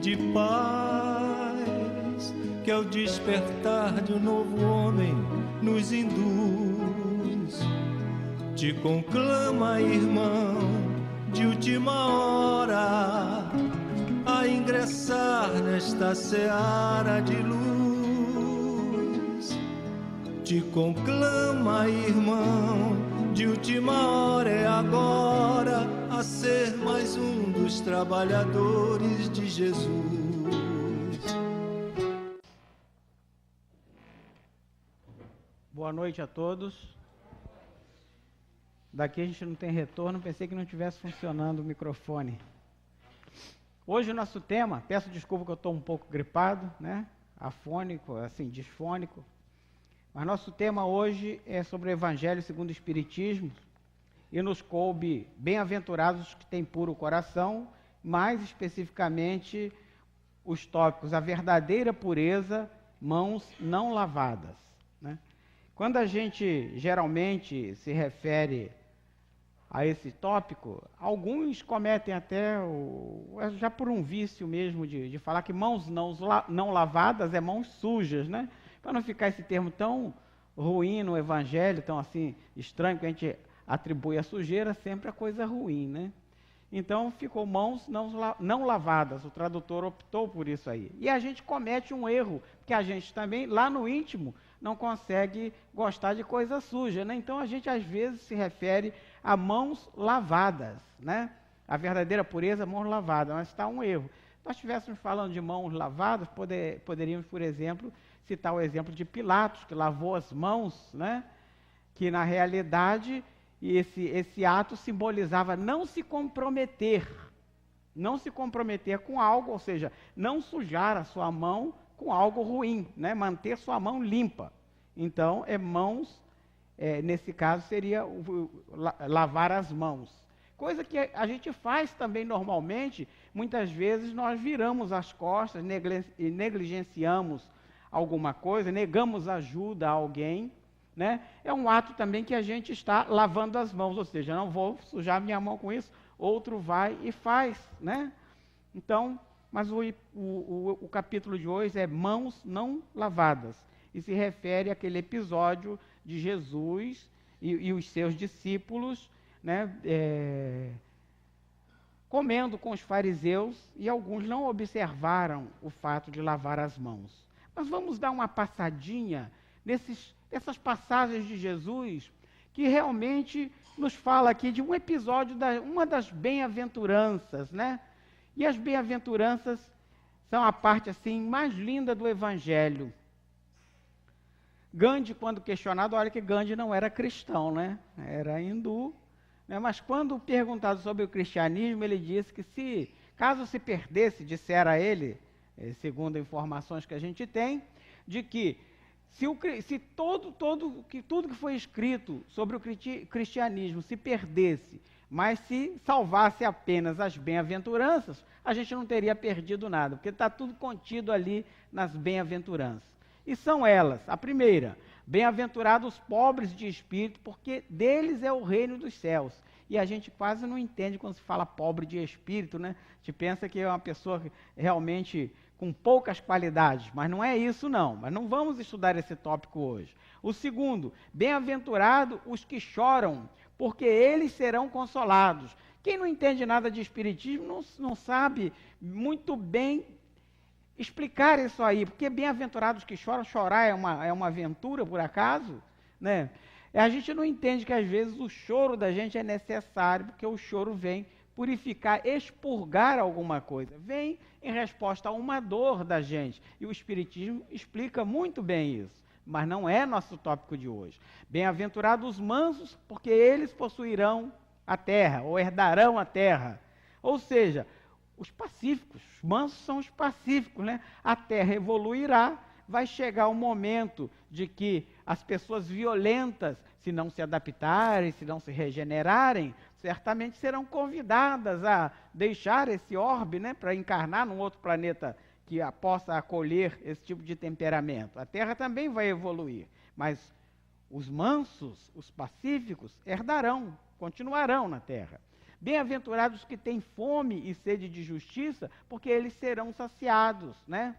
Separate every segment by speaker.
Speaker 1: de paz, que ao despertar de um novo homem nos induz. Te conclama, irmão, de última hora, a ingressar nesta seara de luz. Te conclama, irmão, de última hora, é agora, a ser mais um dos trabalhadores de Jesus.
Speaker 2: Boa noite a todos. Daqui a gente não tem retorno, pensei que não estivesse funcionando o microfone. Hoje o nosso tema, peço desculpa que eu estou um pouco gripado, né? Afônico, assim, disfônico. Mas nosso tema hoje é sobre o Evangelho segundo o Espiritismo, e nos coube bem-aventurados que têm puro coração, mais especificamente os tópicos a verdadeira pureza, mãos não lavadas, né? Quando a gente geralmente se refere a esse tópico, alguns cometem até, já por um vício mesmo, de falar que mãos não lavadas é mãos sujas, né? Para não ficar esse termo tão ruim no Evangelho, tão assim estranho, que a gente atribui a sujeira sempre a coisa ruim, né? Então ficou mãos não lavadas, o tradutor optou por isso aí. E a gente comete um erro, porque a gente também, lá no íntimo, não consegue gostar de coisa suja, né? Então a gente às vezes se refere a mãos lavadas, né? A verdadeira pureza, mãos lavadas, mas está um erro. Se nós estivéssemos falando de mãos lavadas, poderíamos, por exemplo, citar o exemplo de Pilatos, que lavou as mãos, né? Que na realidade esse ato simbolizava não se comprometer com algo, ou seja, não sujar a sua mão com algo ruim, né? Manter sua mão limpa. Então, nesse caso seria lavar as mãos. Coisa que a gente faz também normalmente, muitas vezes nós viramos as costas, negligenciamos alguma coisa, negamos ajuda a alguém, né? É um ato também que a gente está lavando as mãos, ou seja, não vou sujar minha mão com isso, outro vai e faz, né? Então, mas o capítulo de hoje é mãos não lavadas, e se refere àquele episódio de Jesus e os seus discípulos, né, comendo com os fariseus, e alguns não observaram o fato de lavar as mãos. Mas vamos dar uma passadinha nessas passagens de Jesus, que realmente nos fala aqui de um episódio, uma das bem-aventuranças, né? E as bem-aventuranças são a parte assim mais linda do Evangelho. Gandhi, quando questionado, olha que Gandhi não era cristão, né? Era hindu, né? Mas quando perguntado sobre o cristianismo, ele disse que caso se perdesse, dissera ele, segundo informações que a gente tem, de que tudo que foi escrito sobre o cristianismo se perdesse, mas se salvasse apenas as bem-aventuranças, a gente não teria perdido nada, porque está tudo contido ali nas bem-aventuranças. E são elas, a primeira, bem-aventurados os pobres de espírito, porque deles é o reino dos céus. E a gente quase não entende quando se fala pobre de espírito, né? A gente pensa que é uma pessoa realmente com poucas qualidades, mas não é isso não. Mas não vamos estudar esse tópico hoje. O segundo, bem-aventurado os que choram, porque eles serão consolados. Quem não entende nada de espiritismo não sabe muito bem explicar isso aí, porque bem-aventurados que choram, chorar é uma aventura, por acaso, né? A gente não entende que às vezes o choro da gente é necessário, porque o choro vem purificar, expurgar alguma coisa, vem em resposta a uma dor da gente, e o Espiritismo explica muito bem isso, mas não é nosso tópico de hoje. Bem-aventurados os mansos, porque eles possuirão a terra, ou herdarão a terra, ou seja, os pacíficos, os mansos são os pacíficos, né? A terra evoluirá, vai chegar o momento de que as pessoas violentas, se não se adaptarem, se não se regenerarem, certamente serão convidadas a deixar esse orbe, né, para encarnar num outro planeta que possa acolher esse tipo de temperamento. A Terra também vai evoluir, mas os mansos, os pacíficos, herdarão, continuarão na Terra. Bem-aventurados que têm fome e sede de justiça, porque eles serão saciados, né?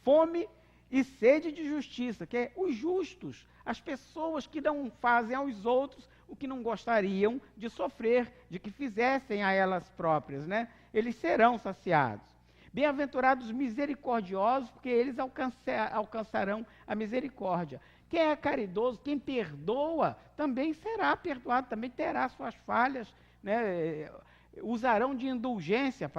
Speaker 2: Fome e sede de justiça, que é os justos, as pessoas que não fazem aos outros o que não gostariam de sofrer, de que fizessem a elas próprias, né? Eles serão saciados. Bem-aventurados misericordiosos, porque eles alcançarão a misericórdia. Quem é caridoso, quem perdoa, também será perdoado, também terá suas falhas, né? Usarão de indulgência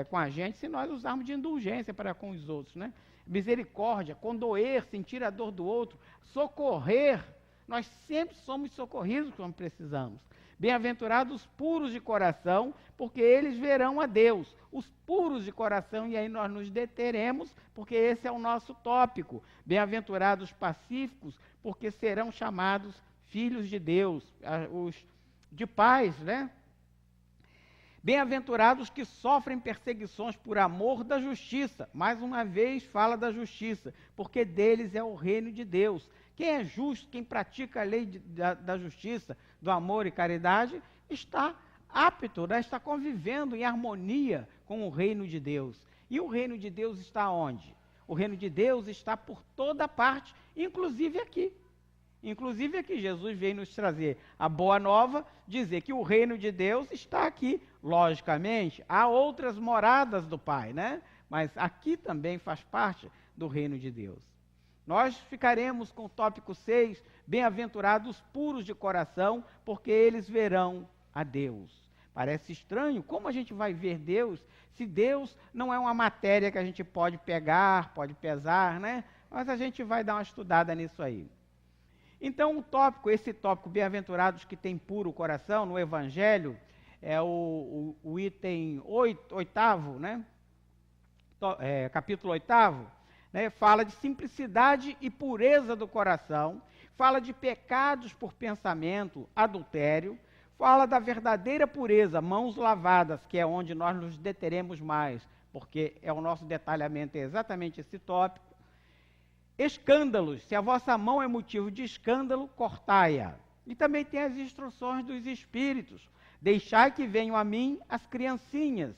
Speaker 2: com a gente, se nós usarmos de indulgência para com os outros, né? Misericórdia, condoer, sentir a dor do outro, socorrer. Nós sempre somos socorridos quando precisamos. Bem-aventurados puros de coração, porque eles verão a Deus. Os puros de coração, e aí nós nos deteremos, porque esse é o nosso tópico. Bem-aventurados pacíficos, porque serão chamados filhos de Deus, os de paz, né? Bem-aventurados que sofrem perseguições por amor da justiça. Mais uma vez fala da justiça, porque deles é o reino de Deus. Quem é justo, quem pratica a lei da justiça, do amor e caridade, está apto, né? Está convivendo em harmonia com o reino de Deus. E o reino de Deus está onde? O reino de Deus está por toda parte, inclusive aqui. Inclusive aqui, Jesus veio nos trazer a boa nova, dizer que o reino de Deus está aqui. Logicamente, há outras moradas do Pai, né? Mas aqui também faz parte do reino de Deus. Nós ficaremos com o tópico 6, bem-aventurados puros de coração, porque eles verão a Deus. Parece estranho, como a gente vai ver Deus, se Deus não é uma matéria que a gente pode pegar, pode pesar, né? Mas a gente vai dar uma estudada nisso aí. Então, esse tópico, bem-aventurados que têm puro coração, no Evangelho, é o item 8º, né? Capítulo 8º, né? Fala de simplicidade e pureza do coração, fala de pecados por pensamento, adultério, fala da verdadeira pureza, mãos lavadas, que é onde nós nos deteremos mais, porque é o nosso detalhamento, é exatamente esse tópico. Escândalos, se a vossa mão é motivo de escândalo, cortai-a. E também tem as instruções dos Espíritos. Deixai que venham a mim as criancinhas,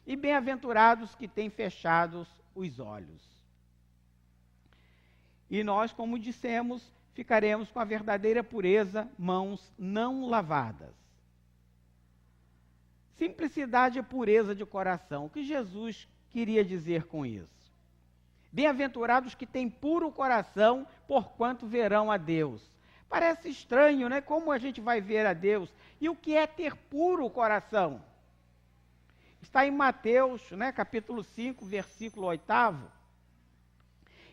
Speaker 2: e bem-aventurados que têm fechados os olhos. E nós, como dissemos, ficaremos com a verdadeira pureza, mãos não lavadas. Simplicidade e pureza de coração. O que Jesus queria dizer com isso? Bem-aventurados que têm puro coração, porquanto verão a Deus. Parece estranho, né? Como a gente vai ver a Deus? E o que é ter puro coração? Está em Mateus, né, capítulo 5, versículo 8º.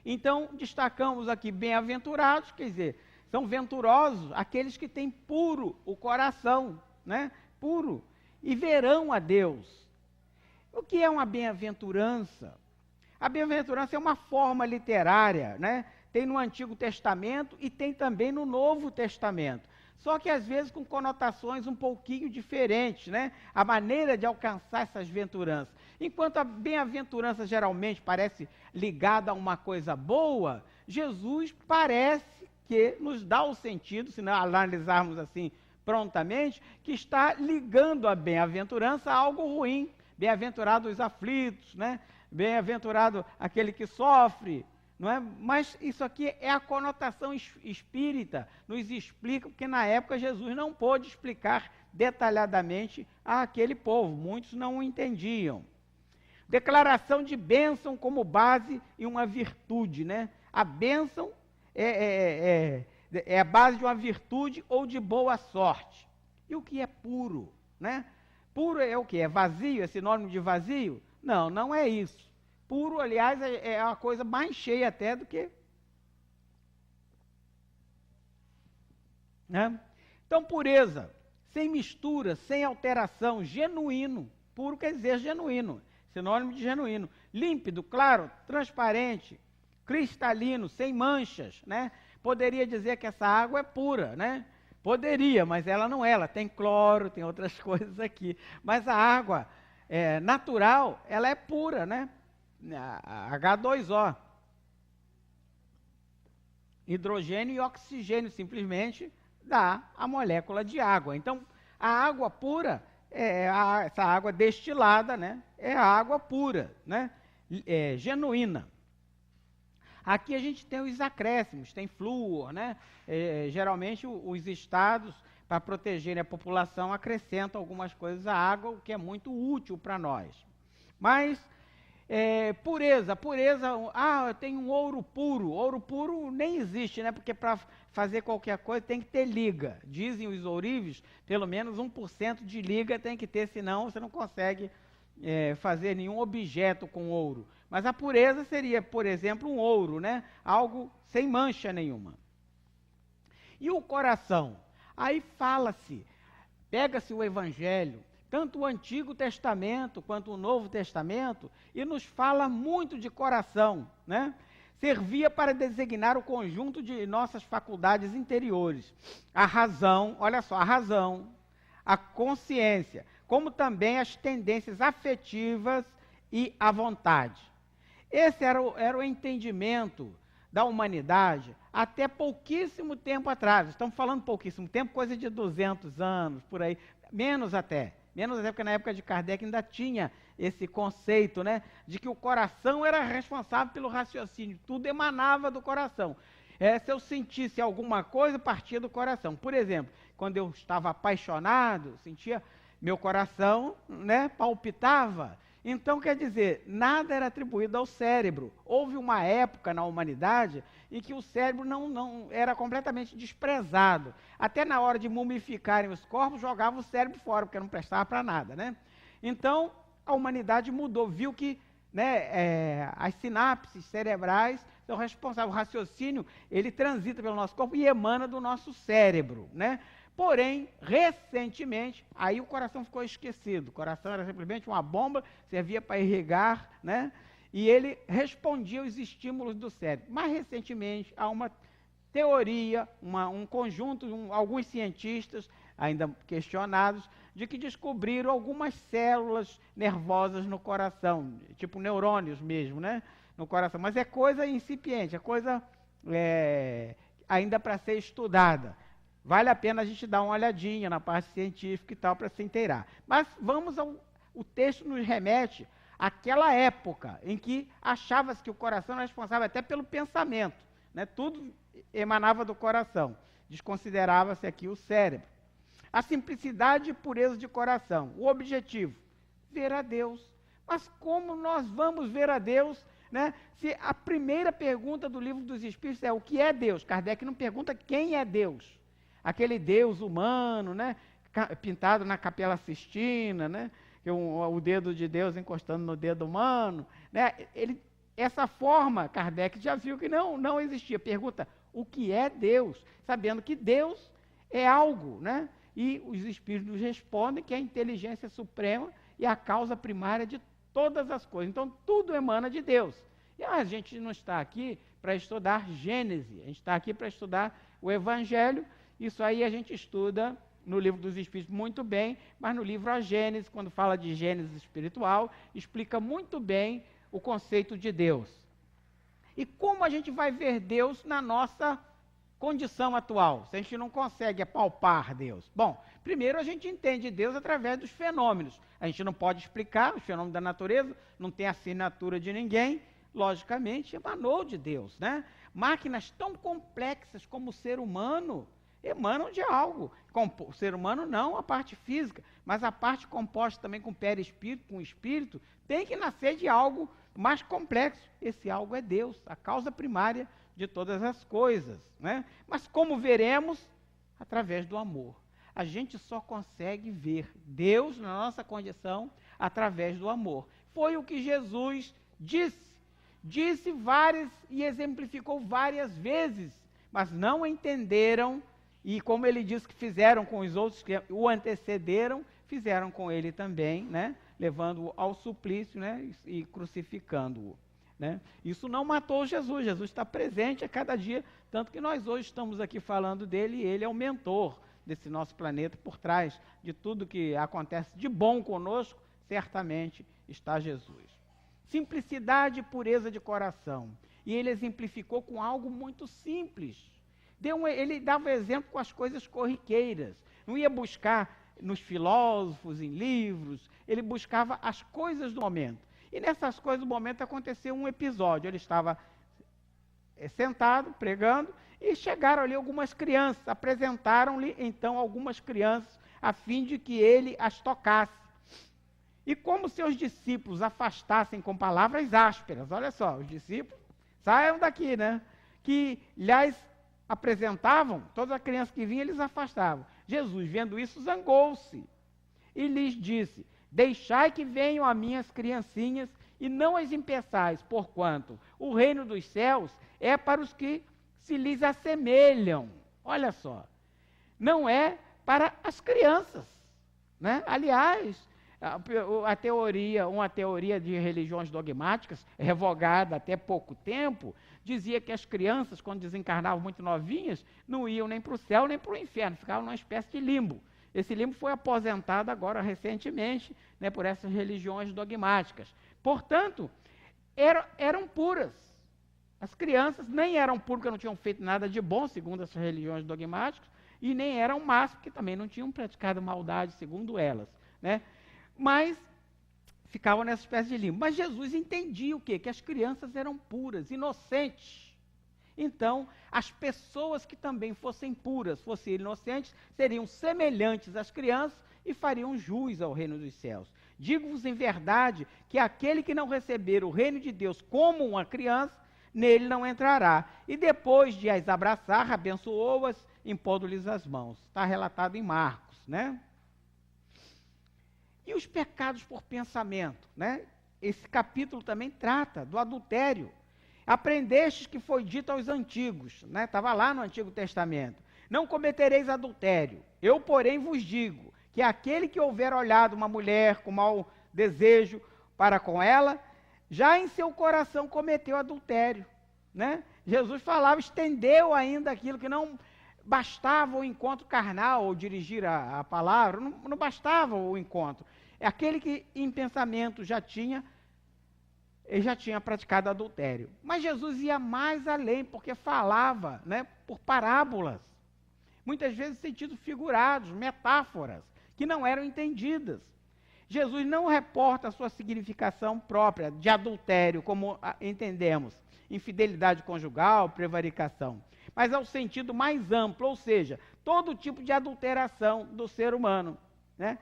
Speaker 2: Então, destacamos aqui bem-aventurados, quer dizer, são venturosos aqueles que têm puro o coração, né? Puro, e verão a Deus. O que é uma bem-aventurança? A bem-aventurança é uma forma literária, né? Tem no Antigo Testamento e tem também no Novo Testamento. Só que às vezes com conotações um pouquinho diferentes, né? A maneira de alcançar essas aventuranças. Enquanto a bem-aventurança geralmente parece ligada a uma coisa boa, Jesus parece que nos dá o sentido, se não analisarmos assim prontamente, que está ligando a bem-aventurança a algo ruim. Bem-aventurados os aflitos, né? Bem-aventurado aquele que sofre, não é? Mas isso aqui é a conotação espírita, nos explica, porque na época Jesus não pôde explicar detalhadamente àquele povo, muitos não o entendiam. Declaração de bênção como base e uma virtude, né? A bênção é a base de uma virtude ou de boa sorte. E o que é puro, né? Puro é o que? É vazio, é sinônimo de vazio? Não, não é isso. Puro, aliás, é uma coisa mais cheia até do que... né? Então, pureza, sem mistura, sem alteração, genuíno. Puro quer dizer genuíno, sinônimo de genuíno. Límpido, claro, transparente, cristalino, sem manchas, né? Poderia dizer que essa água é pura, né? Poderia, mas ela não é, ela tem cloro, tem outras coisas aqui. Mas a água natural, ela é pura, né? H2O. Hidrogênio e oxigênio simplesmente dá a molécula de água. Então, a água pura essa água destilada, né, é a água pura, né, genuína. Aqui a gente tem os acréscimos, tem flúor, né? Geralmente os estados, para protegerem a população, acrescentam algumas coisas à água, o que é muito útil para nós. Mas pureza, eu tenho um ouro puro nem existe, né? Porque para fazer qualquer coisa tem que ter liga. Dizem os ourives, pelo menos 1% de liga tem que ter, senão você não consegue fazer nenhum objeto com ouro. Mas a pureza seria, por exemplo, um ouro, né? Algo sem mancha nenhuma. E o coração? Aí fala-se, pega-se o Evangelho, tanto o Antigo Testamento quanto o Novo Testamento, e nos fala muito de coração, né? Servia para designar o conjunto de nossas faculdades interiores. A razão, olha só, a razão, a consciência, como também as tendências afetivas e a vontade. Esse era o entendimento da humanidade até pouquíssimo tempo atrás. Estamos falando pouquíssimo tempo, coisa de 200 anos, por aí, menos até porque na época de Kardec ainda tinha esse conceito, né, de que o coração era responsável pelo raciocínio, tudo emanava do coração. Se eu sentisse alguma coisa, partia do coração. Por exemplo, quando eu estava apaixonado, sentia meu coração, né, palpitava. Então, quer dizer, nada era atribuído ao cérebro. Houve uma época na humanidade em que o cérebro não era completamente desprezado. Até na hora de mumificarem os corpos, jogavam o cérebro fora, porque não prestava para nada, né? Então, a humanidade mudou, viu que, né, as sinapses cerebrais são responsáveis. O raciocínio, ele transita pelo nosso corpo e emana do nosso cérebro, né? Porém, recentemente, aí o coração ficou esquecido. O coração era simplesmente uma bomba, servia para irrigar, né? E ele respondia aos estímulos do cérebro. Mais recentemente, há uma teoria, um conjunto, alguns cientistas, ainda questionados, de que descobriram algumas células nervosas no coração, tipo neurônios mesmo, né? No coração. Mas é coisa incipiente, é coisa ainda para ser estudada. Vale a pena a gente dar uma olhadinha na parte científica e tal, para se inteirar. Mas vamos o texto nos remete àquela época em que achava-se que o coração era responsável até pelo pensamento, né? Tudo emanava do coração. Desconsiderava-se aqui o cérebro. A simplicidade e pureza de coração. O objetivo, ver a Deus. Mas como nós vamos ver a Deus, né? Se a primeira pergunta do Livro dos Espíritos é o que é Deus? Kardec não pergunta quem é Deus. Aquele Deus humano, né, pintado na Capela Sistina, né, o dedo de Deus encostando no dedo humano, né, essa forma, Kardec já viu que não existia. Pergunta, o que é Deus? Sabendo que Deus é algo, né, e os Espíritos nos respondem que é a inteligência suprema e a causa primária de todas as coisas. Então, tudo emana de Deus. E a gente não está aqui para estudar Gênesis, a gente está aqui para estudar o Evangelho. Isso aí a gente estuda no Livro dos Espíritos muito bem, mas no livro A Gênese, quando fala de Gênese espiritual, explica muito bem o conceito de Deus. E como a gente vai ver Deus na nossa condição atual, se a gente não consegue apalpar Deus? Bom, primeiro a gente entende Deus através dos fenômenos. A gente não pode explicar os fenômenos da natureza, não tem assinatura de ninguém, logicamente emanou de Deus, né? Máquinas tão complexas como o ser humano emanam de algo. O ser humano não, a parte física, mas a parte composta também com perispírito, com espírito, tem que nascer de algo mais complexo. Esse algo é Deus, a causa primária de todas as coisas, né? Mas como veremos? Através do amor. A gente só consegue ver Deus na nossa condição através do amor. Foi o que Jesus disse várias e exemplificou várias vezes, mas não entenderam. E como ele disse que fizeram com os outros que o antecederam, fizeram com ele também, né? Levando-o ao suplício, né? E crucificando-o, né? Isso não matou Jesus. Jesus está presente a cada dia, tanto que nós hoje estamos aqui falando dele, e ele é o mentor desse nosso planeta. Por trás de tudo que acontece de bom conosco, certamente está Jesus. Simplicidade e pureza de coração. E ele exemplificou com algo muito simples. Ele dava exemplo com as coisas corriqueiras. Não ia buscar nos filósofos, em livros, ele buscava as coisas do momento. E nessas coisas do momento aconteceu um episódio. Ele estava sentado, pregando, e chegaram ali algumas crianças, apresentaram-lhe então algumas crianças, a fim de que ele as tocasse. E como seus discípulos afastassem com palavras ásperas, olha só, os discípulos, saiam daqui, né? Que lhes apresentavam, todas as crianças que vinham, eles afastavam. Jesus, vendo isso, zangou-se e lhes disse: deixai que venham a mim as criancinhas e não as impeçais, porquanto o reino dos céus é para os que se lhes assemelham. Olha só, não é para as crianças, né? Aliás, uma teoria de religiões dogmáticas, revogada até pouco tempo, dizia que as crianças, quando desencarnavam muito novinhas, não iam nem para o céu nem para o inferno, ficavam numa espécie de limbo. Esse limbo foi aposentado agora recentemente, né, por essas religiões dogmáticas. Portanto, eram puras. As crianças nem eram puras, porque não tinham feito nada de bom, segundo essas religiões dogmáticas, e nem eram más, porque também não tinham praticado maldade, segundo elas, né? Mas ficavam nessa espécie de limbo. Mas Jesus entendia o quê? Que as crianças eram puras, inocentes. Então, as pessoas que também fossem puras, fossem inocentes, seriam semelhantes às crianças e fariam jus ao reino dos céus. Digo-vos em verdade que aquele que não receber o reino de Deus como uma criança, nele não entrará. E depois de as abraçar, abençoou-as, impondo-lhes as mãos. Está relatado em Marcos, né? E os pecados por pensamento, né? Esse capítulo também trata do adultério. Aprendestes que foi dito aos antigos, né? Estava lá no Antigo Testamento: não cometereis adultério. Eu, porém, vos digo que aquele que houver olhado uma mulher com mau desejo para com ela, já em seu coração cometeu adultério, né? Jesus falava, estendeu ainda aquilo que não bastava o encontro carnal, ou dirigir a palavra, não bastava o encontro. É aquele que em pensamento já tinha praticado adultério. Mas Jesus ia mais além, porque falava, né, por parábolas, muitas vezes sentidos figurados, metáforas, que não eram entendidas. Jesus não reporta a sua significação própria de adultério, como entendemos, infidelidade conjugal, prevaricação, mas ao sentido mais amplo, ou seja, todo tipo de adulteração do ser humano, né?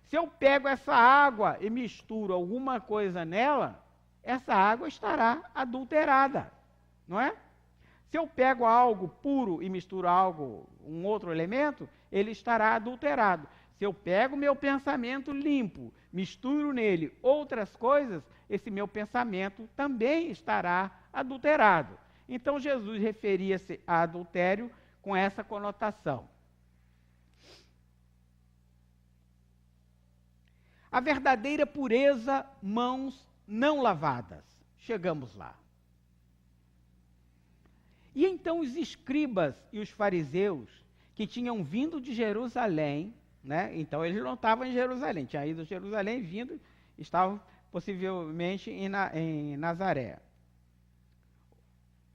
Speaker 2: Se eu pego essa água e misturo alguma coisa nela, essa água estará adulterada, não é? Se eu pego algo puro e misturo um outro elemento, ele estará adulterado. Se eu pego meu pensamento limpo, misturo nele outras coisas, esse meu pensamento também estará adulterado. Então Jesus referia-se a adultério com essa conotação. A verdadeira pureza, mãos não lavadas. Chegamos lá. E então os escribas e os fariseus, que tinham vindo de Jerusalém, né? Então eles não estavam em Jerusalém, tinham ido a Jerusalém, vindo, estavam possivelmente em Nazaré,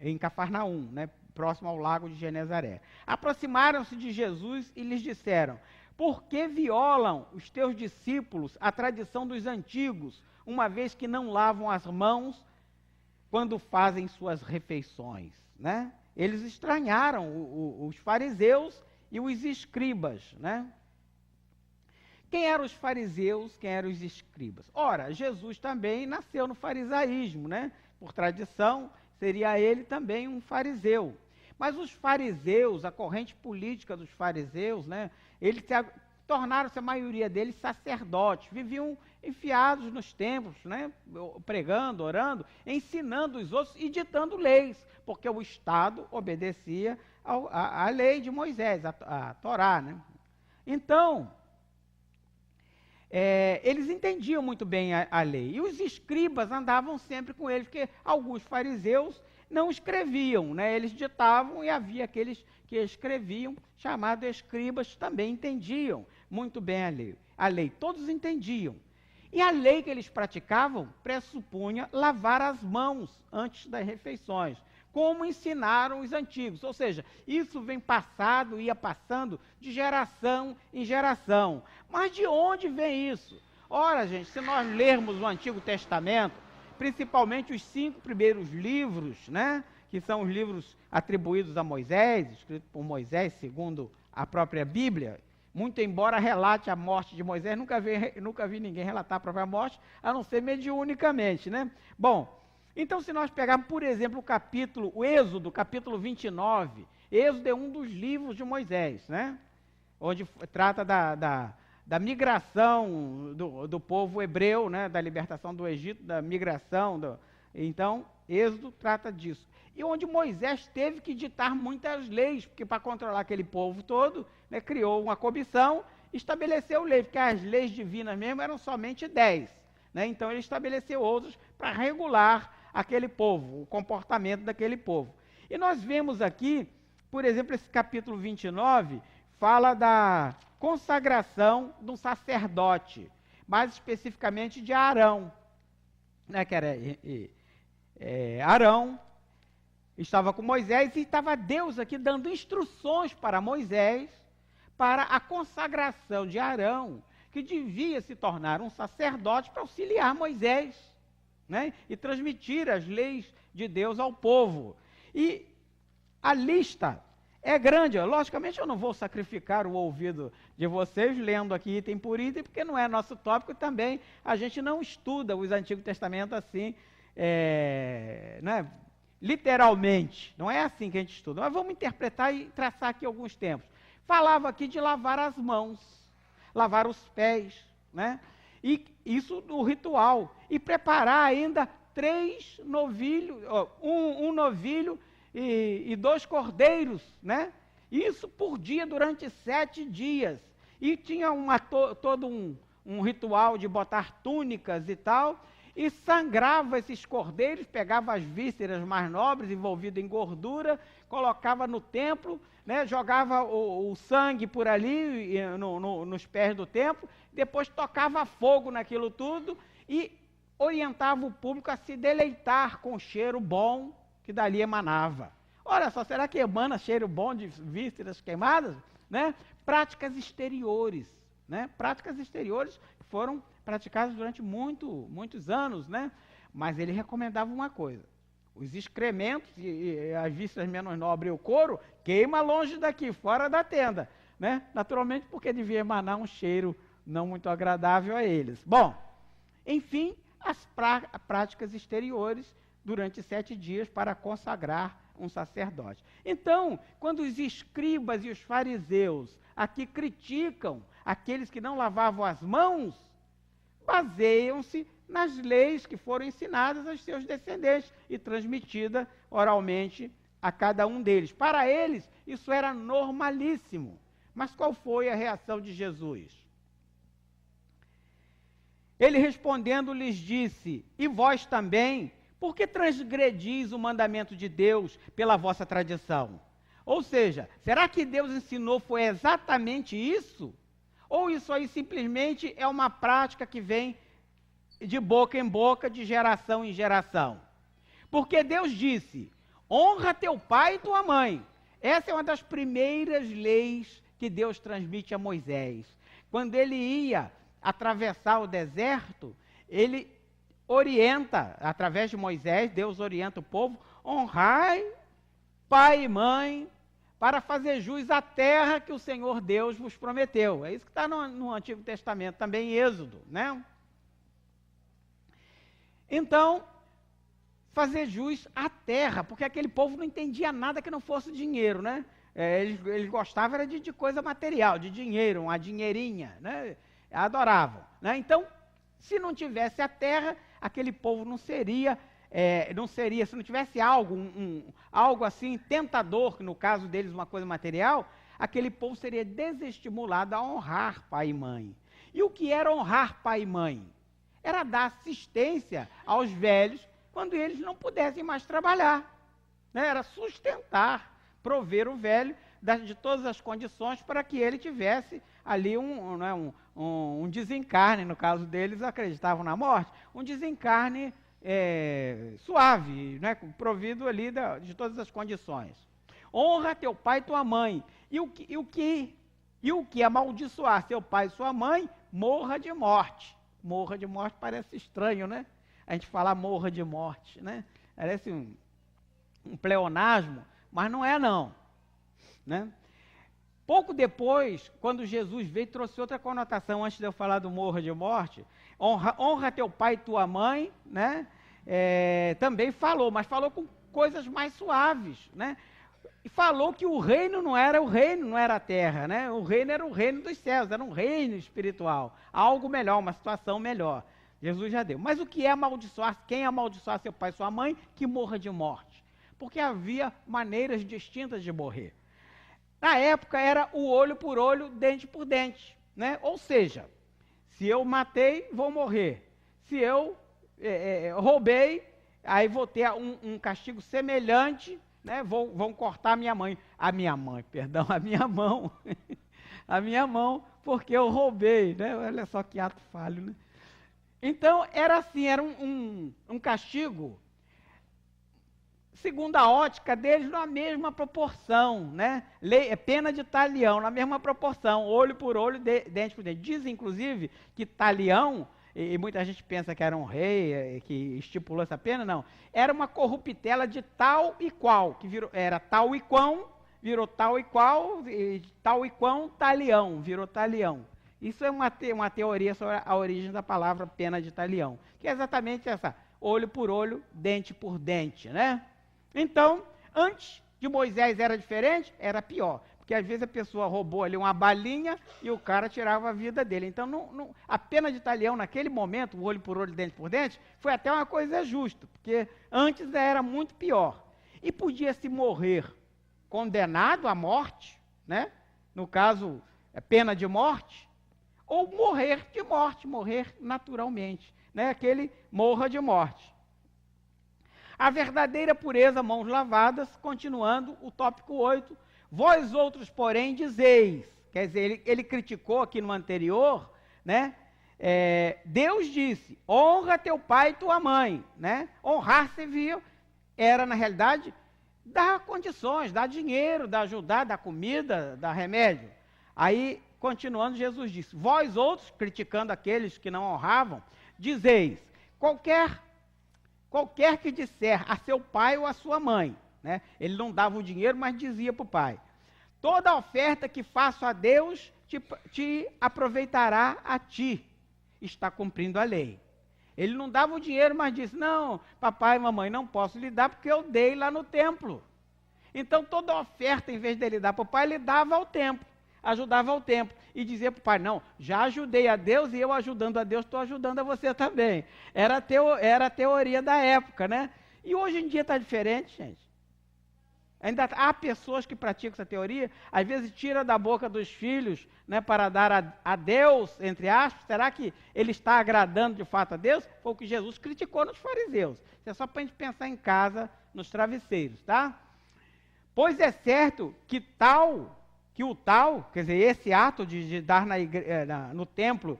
Speaker 2: em Cafarnaum, né? Próximo ao lago de Genezaré. Aproximaram-se de Jesus e lhes disseram: por que violam os teus discípulos a tradição dos antigos, uma vez que não lavam as mãos quando fazem suas refeições, né? Eles estranharam os fariseus e os escribas, né? Quem eram os fariseus, quem eram os escribas? Ora, Jesus também nasceu no farisaísmo, né? Por tradição, seria ele também um fariseu. Mas os fariseus, a corrente política dos fariseus, né? Eles tornaram-se, a maioria deles, sacerdotes, viviam enfiados nos templos, né? Pregando, orando, ensinando os outros e ditando leis, porque o Estado obedecia à lei de Moisés, a Torá, né? Então, eles entendiam muito bem a lei. E os escribas andavam sempre com eles, porque alguns fariseus não escreviam, né? Eles ditavam e havia aqueles que escreviam, chamados escribas, também entendiam muito bem a lei. A lei, todos entendiam. E a lei que eles praticavam pressupunha lavar as mãos antes das refeições. como ensinaram os antigos. Ou seja, isso ia passando de geração em geração. Mas de onde vem isso? Ora, gente, se nós lermos o Antigo Testamento, principalmente os 5 primeiros livros, né, que são os livros atribuídos a Moisés, escritos por Moisés, segundo a própria Bíblia, muito embora relate a morte de Moisés, nunca vi ninguém relatar a própria morte, a não ser mediunicamente, né? Bom, então se nós pegarmos, por exemplo, o Êxodo, capítulo 29, Êxodo é um dos livros de Moisés, né? Onde trata da migração do povo hebreu, né? Da libertação do Egito, da migração. Então, Êxodo trata disso. E onde Moisés teve que ditar muitas leis, porque para controlar aquele povo todo, né, criou uma comissão, estabeleceu leis, porque as leis divinas mesmo eram somente 10. Né? Então ele estabeleceu outras para regular aquele povo, o comportamento daquele povo. E nós vemos aqui, por exemplo, esse capítulo 29, fala da consagração de um sacerdote, mais especificamente de Arão, né, que era Arão, estava com Moisés e estava Deus aqui dando instruções para Moisés para a consagração de Arão, que devia se tornar um sacerdote para auxiliar Moisés, né, e transmitir as leis de Deus ao povo. E a lista é grande. Logicamente eu não vou sacrificar o ouvido de vocês lendo aqui item por item, porque não é nosso tópico também. A gente não estuda os Antigos Testamentos assim, né, literalmente, não é assim que a gente estuda, mas vamos interpretar e traçar aqui alguns tempos. Falava aqui de lavar as mãos, lavar os pés, né? E isso no ritual, e preparar ainda 3 novilhos, um novilho e 2 cordeiros, né? Isso por dia durante 7 dias, e tinha todo um ritual de botar túnicas e tal, e sangrava esses cordeiros, pegava as vísceras mais nobres, envolvidas em gordura, colocava no templo, né, jogava o sangue por ali, nos pés do templo, depois tocava fogo naquilo tudo e orientava o público a se deleitar com o cheiro bom que dali emanava. Olha só, será que emana cheiro bom de vísceras queimadas? Né? Práticas exteriores, né? Práticas exteriores foram praticadas durante muitos anos, né? Mas ele recomendava uma coisa: os excrementos e as vísceras menos nobres e o couro, queima longe daqui, fora da tenda, né? Naturalmente porque devia emanar um cheiro não muito agradável a eles. Bom, enfim, as práticas exteriores durante 7 dias para consagrar um sacerdote. Então, quando os escribas e os fariseus aqui criticam aqueles que não lavavam as mãos, baseiam-se nas leis que foram ensinadas aos seus descendentes e transmitidas oralmente a cada um deles. Para eles, isso era normalíssimo. Mas qual foi a reação de Jesus? Ele respondendo lhes disse: e vós também, por que transgredis o mandamento de Deus pela vossa tradição? Ou seja, será que Deus ensinou foi exatamente isso? Ou isso aí simplesmente é uma prática que vem de boca em boca, de geração em geração? Porque Deus disse: honra teu pai e tua mãe. Essa é uma das primeiras leis que Deus transmite a Moisés. Quando ele ia atravessar o deserto, ele orienta, através de Moisés, Deus orienta o povo: honrai pai e mãe, para fazer jus à terra que o Senhor Deus vos prometeu. É isso que está no Antigo Testamento, também em Êxodo, né? Então, fazer jus à terra, porque aquele povo não entendia nada que não fosse dinheiro, né? Eles gostavam era de coisa material, de dinheiro, uma dinheirinha, né? Adoravam, né? Então, se não tivesse a terra, aquele povo não seria, se não tivesse algo assim tentador, que no caso deles uma coisa material, aquele povo seria desestimulado a honrar pai e mãe. E o que era honrar pai e mãe? Era dar assistência aos velhos quando eles não pudessem mais trabalhar, né? Era sustentar, prover o velho de todas as condições para que ele tivesse ali um desencarne. No caso deles, acreditavam na morte, um desencarne suave, né? Provido ali de todas as condições. Honra teu pai e tua mãe. E o que amaldiçoar seu pai e sua mãe, morra de morte. Morra de morte parece estranho, né? A gente falar morra de morte, né? Parece um pleonasmo, mas não é não, né? Pouco depois, quando Jesus veio, trouxe outra conotação, antes de eu falar do morra de morte, honra teu pai e tua mãe, né? Também falou, mas falou com coisas mais suaves, né? E falou que o reino não era a terra, né? O reino era o reino dos céus, era um reino espiritual, algo melhor, uma situação melhor. Jesus já deu. Mas o que é amaldiçoar? Quem amaldiçoar seu pai e sua mãe, que morra de morte. Porque havia maneiras distintas de morrer. Na época era o olho por olho, dente por dente, né? Ou seja, se eu matei, vou morrer. Se eu roubei, aí vou ter um castigo semelhante, né? Vão cortar a minha mão, a minha mão, a minha mão, porque eu roubei, né? Olha só que ato falho, né? Então era assim, era um castigo, segundo a ótica deles, na mesma proporção, né? Pena de talião, na mesma proporção, olho por olho, dente por dente. Diz, inclusive, que talião, e muita gente pensa que era um rei que estipulou essa pena, não. Era uma corruptela de tal e qual, que era tal e quão, virou tal e qual, e tal e quão, talião, virou talião. Isso é uma teoria sobre a origem da palavra pena de talião, que é exatamente essa, olho por olho, dente por dente, né? Então, antes de Moisés era diferente, era pior. Porque às vezes a pessoa roubou ali uma balinha e o cara tirava a vida dele. Então, a pena de talião naquele momento, o olho por olho, dente por dente, foi até uma coisa justa. Porque antes era muito pior. E podia-se morrer condenado à morte, né? No caso, pena de morte, ou morrer de morte, morrer naturalmente, né? Aquele morra de morte. A verdadeira pureza, mãos lavadas, continuando o tópico 8, vós outros, porém, dizeis, quer dizer, ele criticou aqui no anterior, né? Deus disse, honra teu pai e tua mãe, né? Honrar servia, era na realidade, dar condições, dar dinheiro, dar ajudar, dar comida, dar remédio. Aí, continuando, Jesus disse, vós outros, criticando aqueles que não honravam, dizeis, qualquer que disser a seu pai ou a sua mãe, né? Ele não dava o dinheiro, mas dizia para o pai, toda oferta que faço a Deus te aproveitará a ti, está cumprindo a lei. Ele não dava o dinheiro, mas disse, não, papai e mamãe, não posso lhe dar porque eu dei lá no templo. Então toda oferta, em vez dele dar para o pai, ele dava ao templo, ajudava ao templo. E dizia para o pai, não, já ajudei a Deus e eu ajudando a Deus, estou ajudando a você também. Era a teoria da época, né? E hoje em dia está diferente, gente. Ainda há pessoas que praticam essa teoria, às vezes tira da boca dos filhos, né, para dar a Deus, entre aspas. Será que ele está agradando de fato a Deus? Foi o que Jesus criticou nos fariseus. Isso é só para a gente pensar em casa, nos travesseiros, tá? Pois é certo que o tal, quer dizer, esse ato de dar no templo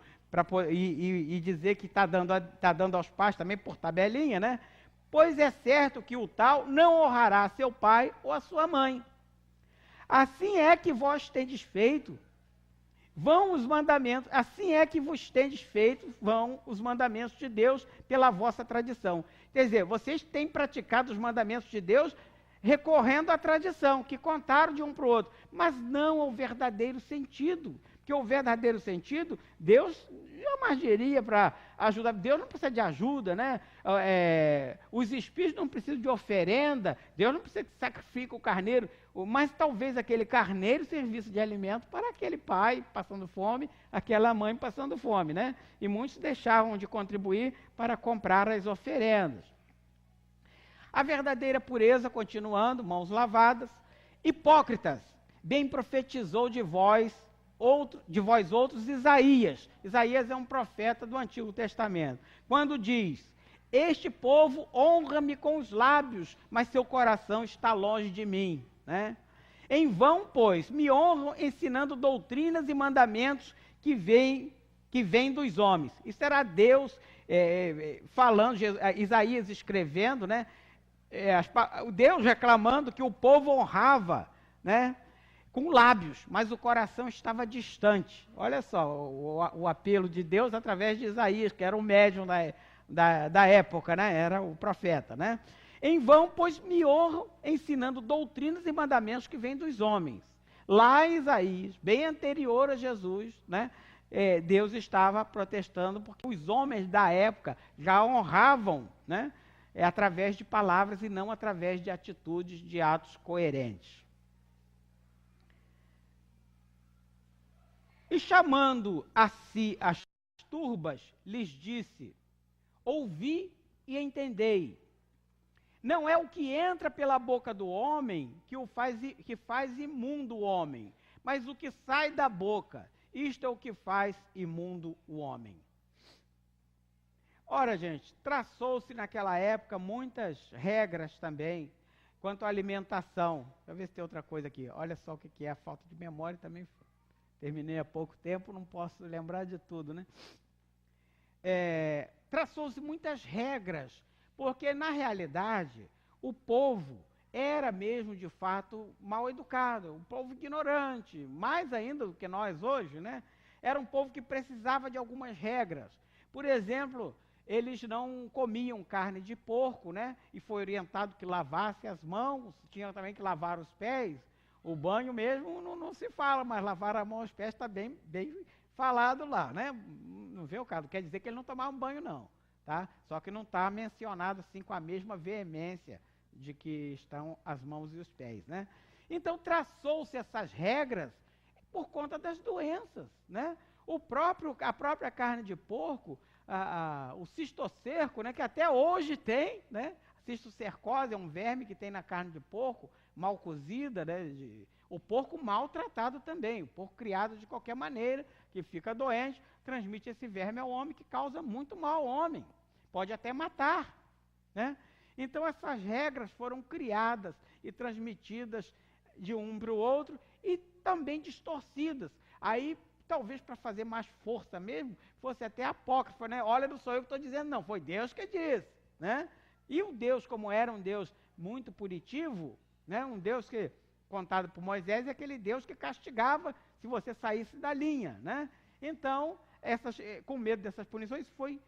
Speaker 2: e dizer que está dando aos pais também por tabelinha, né? Pois é certo que o tal não honrará seu pai ou a sua mãe. Assim é que vós tendes feito, vão os mandamentos, assim é que vos tendes feito, vão os mandamentos de Deus pela vossa tradição. Quer dizer, vocês têm praticado os mandamentos de Deus recorrendo à tradição, que contaram de um para o outro, mas não ao verdadeiro sentido. Porque o verdadeiro sentido, Deus jamais diria para ajudar. Deus não precisa de ajuda, né? Os espíritos não precisam de oferenda, Deus não precisa que sacrifique o carneiro, mas talvez aquele carneiro servisse de alimento para aquele pai passando fome, aquela mãe passando fome, né? E muitos deixavam de contribuir para comprar as oferendas. A verdadeira pureza, continuando, mãos lavadas. Hipócritas, bem profetizou de vós outros Isaías. Isaías é um profeta do Antigo Testamento. Quando diz, este povo honra-me com os lábios, mas seu coração está longe de mim, né? Em vão, pois, me honram ensinando doutrinas e mandamentos que vêm dos homens. Isso era Deus falando, Isaías escrevendo, né? Deus reclamando que o povo honrava, né? Com lábios, mas o coração estava distante. Olha só, o apelo de Deus através de Isaías, que era o médium da época, né? Era o profeta, né? Em vão, pois me honram ensinando doutrinas e mandamentos que vêm dos homens. Lá em Isaías, bem anterior a Jesus, né? Deus estava protestando porque os homens da época já honravam, né? Através de palavras e não através de atitudes, de atos coerentes. E chamando a si as turbas, lhes disse: ouvi e entendei. Não é o que entra pela boca do homem que faz imundo o homem, mas o que sai da boca. Isto é o que faz imundo o homem. Ora, gente, traçou-se naquela época muitas regras também quanto à alimentação. Deixa eu ver se tem outra coisa aqui. Olha só o que é a falta de memória também. Terminei há pouco tempo, não posso lembrar de tudo, né? Traçou-se muitas regras, porque na realidade o povo era mesmo de fato mal educado, um povo ignorante, mais ainda do que nós hoje, né? Era um povo que precisava de algumas regras. Por exemplo, eles não comiam carne de porco, né? E foi orientado que lavasse as mãos, tinham também que lavar os pés. O banho mesmo não se fala, mas lavar a mão e os pés está bem falado lá, né? Não vê o caso, quer dizer que ele não tomava um banho não, tá? Só que não está mencionado assim com a mesma veemência de que estão as mãos e os pés, né? Então traçou-se essas regras por conta das doenças, né? A própria carne de porco, o cistocerco, né, que até hoje tem, né? Cistocercose é um verme que tem na carne de porco, mal cozida, né? O porco maltratado também, o porco criado de qualquer maneira, que fica doente, transmite esse verme ao homem, que causa muito mal ao homem, pode até matar, né? Então essas regras foram criadas e transmitidas de um para o outro e também distorcidas. Aí, talvez para fazer mais força mesmo, fosse até apócrifo, né? Olha, não sou eu que estou dizendo, não, foi Deus que disse, né? E o Deus, como era um Deus muito punitivo, né? Um Deus que, contado por Moisés, é aquele Deus que castigava se você saísse da linha, né? Então, com medo dessas punições, foi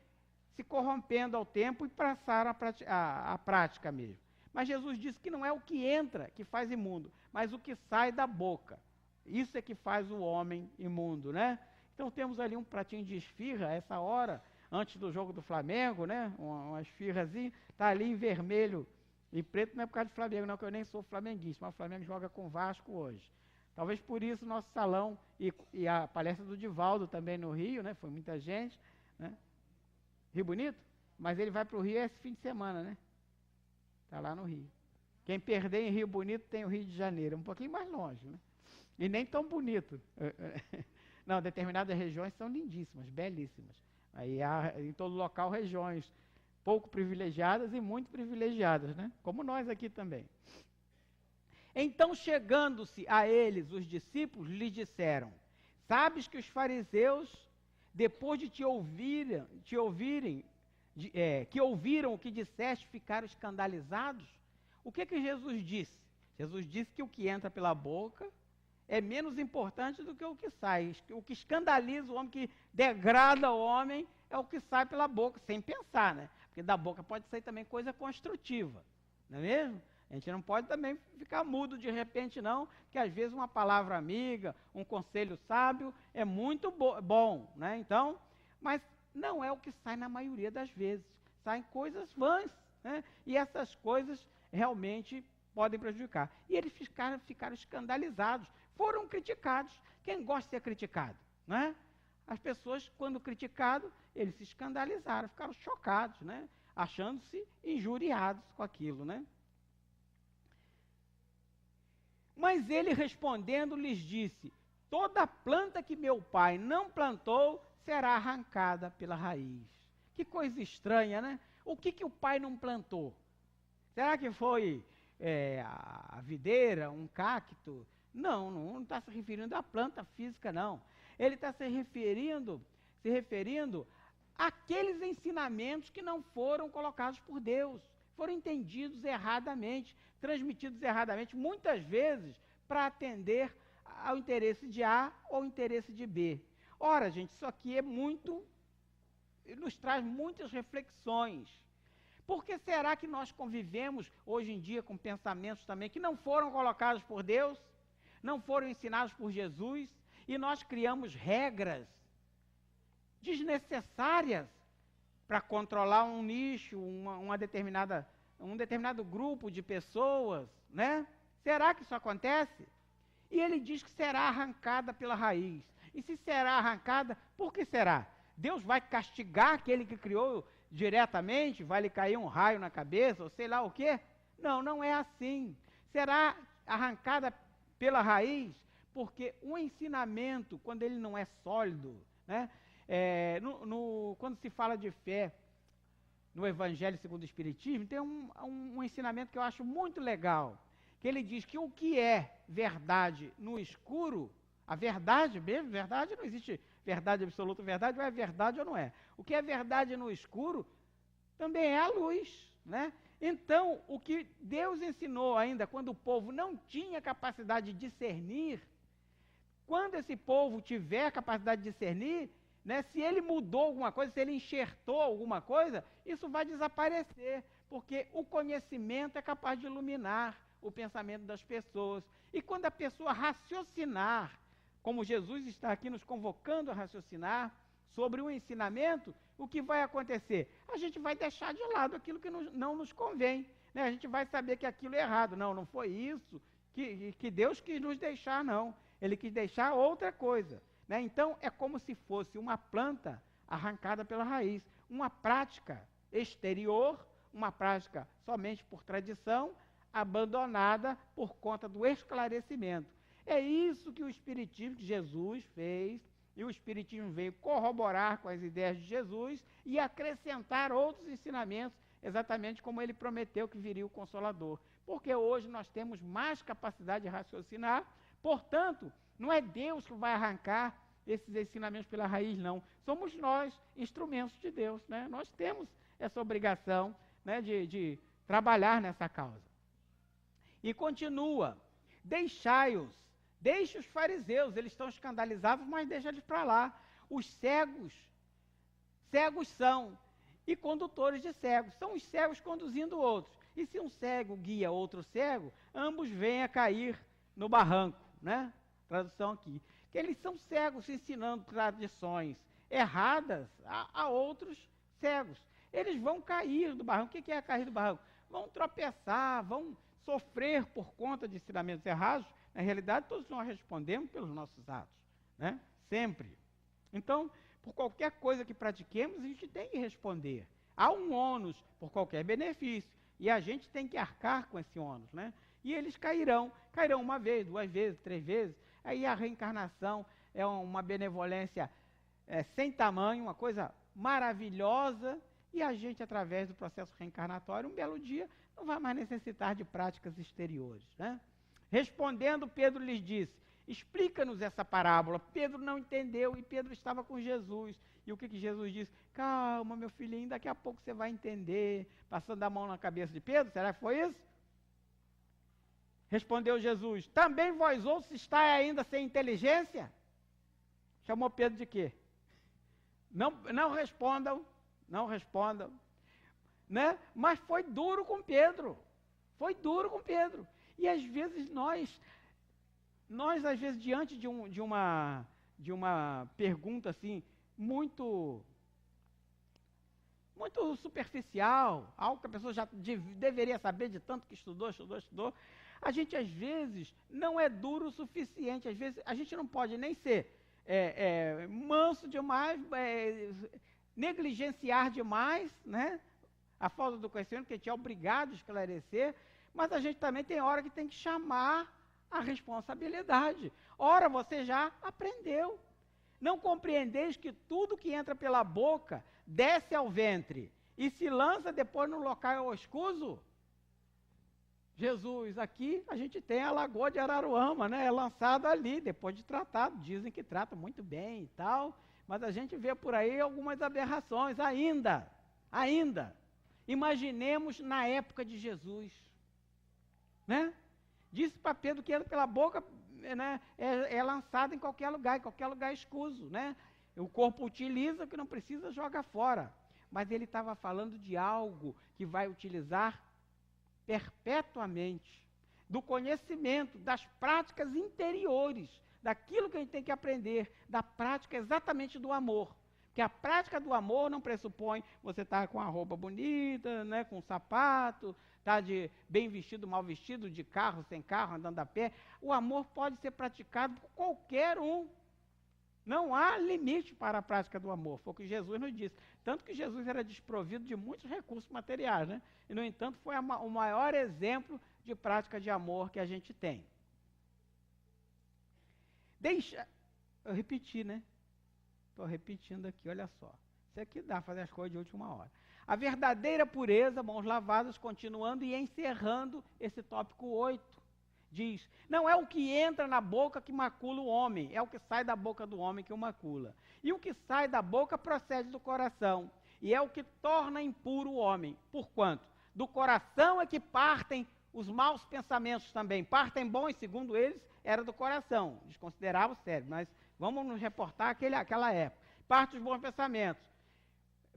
Speaker 2: se corrompendo ao tempo e passaram a prática mesmo. Mas Jesus disse que não é o que entra que faz imundo, mas o que sai da boca. Isso é que faz o homem imundo, né? Então temos ali um pratinho de esfirra, a essa hora, antes do jogo do Flamengo, né? Uma esfirrazinha, está ali em vermelho e preto, não é por causa do Flamengo, não, que eu nem sou flamenguista, mas o Flamengo joga com o Vasco hoje. Talvez por isso nosso salão e a palestra do Divaldo também no Rio, né? Foi muita gente, né? Rio Bonito? Mas ele vai para o Rio esse fim de semana, né? Está lá no Rio. Quem perder em Rio Bonito tem o Rio de Janeiro, um pouquinho mais longe, né? E nem tão bonito. Não, determinadas regiões são lindíssimas, belíssimas. Aí há em todo local regiões pouco privilegiadas e muito privilegiadas, né? Como nós aqui também. Então, chegando-se a eles, os discípulos lhes disseram: sabes que os fariseus, depois de que ouviram o que disseste, ficaram escandalizados? O que Jesus disse? Jesus disse que o que entra pela boca é menos importante do que o que sai. O que escandaliza o homem, que degrada o homem, é o que sai pela boca, sem pensar, né? Porque da boca pode sair também coisa construtiva, não é mesmo? A gente não pode também ficar mudo de repente, não, que às vezes uma palavra amiga, um conselho sábio é muito bom, né? Então, mas não é o que sai na maioria das vezes. Saem coisas vãs, né? E essas coisas realmente podem prejudicar. E eles ficaram escandalizados, foram criticados. Quem gosta de ser criticado, né? As pessoas, quando criticado, eles se escandalizaram, ficaram chocados, né? Achando-se injuriados com aquilo, né? Mas ele respondendo lhes disse: toda planta que meu pai não plantou será arrancada pela raiz. Que coisa estranha, né? O que o pai não plantou? Será que foi a videira, um cacto? Não está se referindo à planta física, não. Ele está se referindo aqueles ensinamentos que não foram colocados por Deus, foram entendidos erradamente, transmitidos erradamente, muitas vezes para atender ao interesse de A ou ao interesse de B. Ora, gente, isso aqui nos traz muitas reflexões. Por que será que nós convivemos hoje em dia com pensamentos também que não foram colocados por Deus, não foram ensinados por Jesus, e nós criamos regras desnecessárias para controlar um nicho, um determinado grupo de pessoas, né? Será que isso acontece? E ele diz que será arrancada pela raiz. E se será arrancada, por que será? Deus vai castigar aquele que criou diretamente? Vai lhe cair um raio na cabeça, ou sei lá o quê? Não, não é assim. Será arrancada pela raiz, porque o ensinamento, quando ele não é sólido, né? Quando se fala de fé no Evangelho segundo o Espiritismo, tem um ensinamento que eu acho muito legal, que ele diz que o que é verdade no escuro, a verdade mesmo, verdade não existe verdade absoluta, verdade ou é verdade ou não é. O que é verdade no escuro também é a luz, né? Então, o que Deus ensinou ainda quando o povo não tinha capacidade de discernir, quando esse povo tiver capacidade de discernir, né, se ele mudou alguma coisa, se ele enxertou alguma coisa, isso vai desaparecer, porque o conhecimento é capaz de iluminar o pensamento das pessoas. E quando a pessoa raciocinar, como Jesus está aqui nos convocando a raciocinar sobre o ensinamento, o que vai acontecer? A gente vai deixar de lado aquilo que não nos convém, né? A gente vai saber que aquilo é errado. Não foi isso que Deus quis nos deixar, não. Ele quis deixar outra coisa, né? Então, é como se fosse uma planta arrancada pela raiz, uma prática exterior, uma prática somente por tradição, abandonada por conta do esclarecimento. É isso que o Espiritismo de Jesus fez, e o Espiritismo veio corroborar com as ideias de Jesus e acrescentar outros ensinamentos, exatamente como ele prometeu que viria o Consolador. Porque hoje nós temos mais capacidade de raciocinar, portanto, não é Deus que vai arrancar esses ensinamentos pela raiz, não. Somos nós, instrumentos de Deus, né? Nós temos essa obrigação, né, de trabalhar nessa causa. E continua, deixai-os, deixe os fariseus, eles estão escandalizados, mas deixa eles para lá. Os cegos são, e condutores de cegos, são os cegos conduzindo outros. E se um cego guia outro cego, ambos vêm a cair no barranco, né? Tradução aqui. Que eles são cegos ensinando tradições erradas a outros cegos. Eles vão cair do barranco. O que é cair do barranco? Vão tropeçar, vão sofrer por conta de ensinamentos errados. Na realidade, todos nós respondemos pelos nossos atos, né? Sempre. Então, por qualquer coisa que pratiquemos, a gente tem que responder. Há um ônus por qualquer benefício, e a gente tem que arcar com esse ônus, né? E eles cairão uma vez, 2 vezes, 3 vezes. Aí a reencarnação é uma benevolência sem tamanho, uma coisa maravilhosa, e a gente, através do processo reencarnatório, um belo dia, não vai mais necessitar de práticas exteriores, né? Respondendo, Pedro lhes disse, explica-nos essa parábola. Pedro não entendeu, e Pedro estava com Jesus. E o que Jesus disse? Calma, meu filhinho, daqui a pouco você vai entender. Passando a mão na cabeça de Pedro, será que foi isso? Respondeu Jesus, também vós outros estáis ainda sem inteligência? Chamou Pedro de quê? Não respondam, né? Mas foi duro com Pedro, E às vezes nós às vezes, diante de uma pergunta assim, muito superficial, algo que a pessoa já deveria saber de tanto que estudou, a gente às vezes não é duro o suficiente, às vezes a gente não pode nem ser manso demais, negligenciar demais, né? A falta do conhecimento, que a gente é obrigado a esclarecer, mas a gente também tem hora que tem que chamar a responsabilidade. Ora, você já aprendeu. Não compreendeis que tudo que entra pela boca desce ao ventre e se lança depois no local escuso? Jesus, aqui a gente tem a Lagoa de Araruama, né? É lançado ali, depois de tratado. Dizem que trata muito bem e tal, mas a gente vê por aí algumas aberrações ainda. Imaginemos na época de Jesus, né? Disse para Pedro que pela boca, né, é lançado em qualquer lugar escuso, né? O corpo utiliza, o que não precisa joga fora. Mas ele estava falando de algo que vai utilizar perpetuamente, do conhecimento, das práticas interiores, daquilo que a gente tem que aprender, da prática exatamente do amor. Porque a prática do amor não pressupõe você estar com a roupa bonita, né, com um sapato, estar bem vestido, mal vestido, de carro, sem carro, andando a pé. O amor pode ser praticado por qualquer um. Não há limite para a prática do amor, foi o que Jesus nos disse. Tanto que Jesus era desprovido de muitos recursos materiais, né? E, no entanto, foi o maior exemplo de prática de amor que a gente tem. Eu repeti, né? Estou repetindo aqui, olha só. Isso aqui dá fazer as coisas de última hora. A verdadeira pureza, mãos lavadas, continuando e encerrando esse tópico 8. Diz, não é o que entra na boca que macula o homem, é o que sai da boca do homem que o macula. E o que sai da boca procede do coração, e é o que torna impuro o homem. Porquanto, do coração é que partem os maus pensamentos também. Partem bons, segundo eles, era do coração, desconsiderava o cérebro, mas vamos nos reportar aquela época. Partem os bons pensamentos.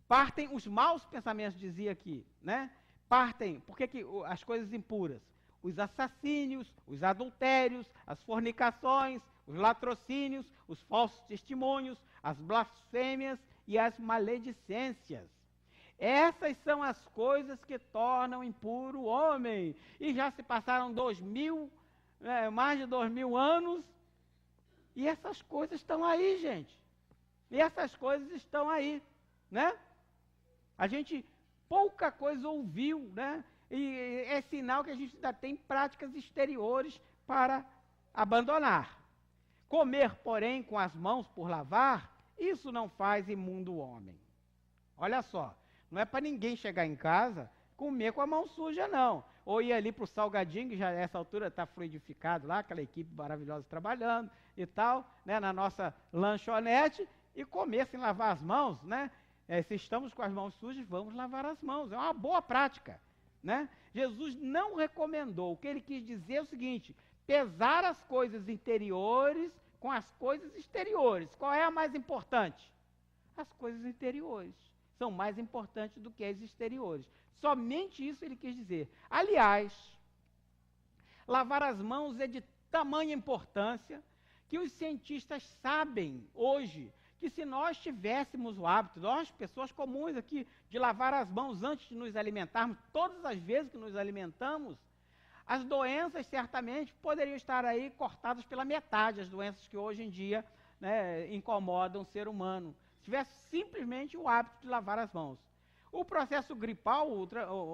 Speaker 2: Partem os maus pensamentos, dizia aqui, né? Partem, por que as coisas impuras? Os assassínios, os adultérios, as fornicações, os latrocínios, os falsos testemunhos, as blasfêmias e as maledicências. Essas são as coisas que tornam impuro o homem. E já se passaram mais de 2000 anos, e essas coisas estão aí, gente. E essas coisas estão aí, né? A gente pouca coisa ouviu, né? E é sinal que a gente ainda tem práticas exteriores para abandonar. Comer, porém, com as mãos por lavar, isso não faz imundo o homem. Olha só, não é para ninguém chegar em casa comer com a mão suja, não. Ou ir ali para o salgadinho, que já nessa altura está fluidificado lá, aquela equipe maravilhosa trabalhando e tal, né, na nossa lanchonete, e comer sem lavar as mãos, né? Se estamos com as mãos sujas, vamos lavar as mãos. É uma boa prática. Né? Jesus não recomendou. O que ele quis dizer é o seguinte: pesar as coisas interiores com as coisas exteriores. Qual é a mais importante? As coisas interiores são mais importantes do que as exteriores. Somente isso ele quis dizer. Aliás, lavar as mãos é de tamanha importância que os cientistas sabem hoje que se nós tivéssemos o hábito, nós, pessoas comuns aqui, de lavar as mãos antes de nos alimentarmos, todas as vezes que nos alimentamos, as doenças certamente poderiam estar aí cortadas pela metade, as doenças que hoje em dia, né, incomodam o ser humano. Se tivesse simplesmente o hábito de lavar as mãos. O processo gripal,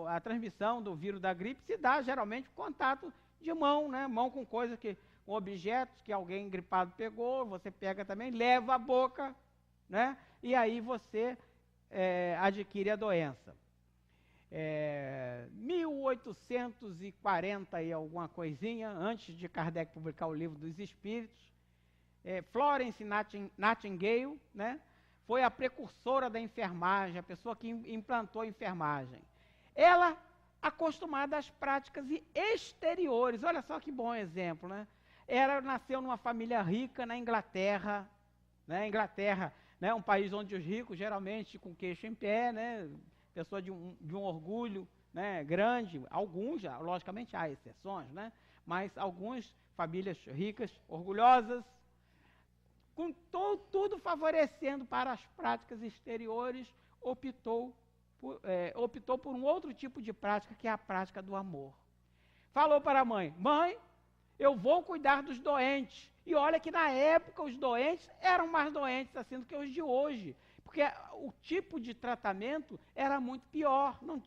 Speaker 2: a transmissão do vírus da gripe, se dá geralmente com contato de mão, né? Mão com coisas com objetos que alguém gripado pegou, você pega também, leva à boca, né? E aí você adquire a doença. 1840 e alguma coisinha, antes de Kardec publicar o Livro dos Espíritos, Florence Nightingale, né, foi a precursora da enfermagem, a pessoa que implantou a enfermagem. Ela, acostumada às práticas exteriores, olha só que bom exemplo, né? Ela nasceu numa família rica na Inglaterra, né? Inglaterra, né, um país onde os ricos, geralmente com queixo em pé, né, pessoa de um orgulho, né, grande, alguns, logicamente há exceções, né, mas algumas famílias ricas, orgulhosas, com tudo favorecendo para as práticas exteriores, optou por um outro tipo de prática, que é a prática do amor. Falou para a mãe: mãe, eu vou cuidar dos doentes. E olha que na época os doentes eram mais doentes assim do que os de hoje, porque o tipo de tratamento era muito pior, não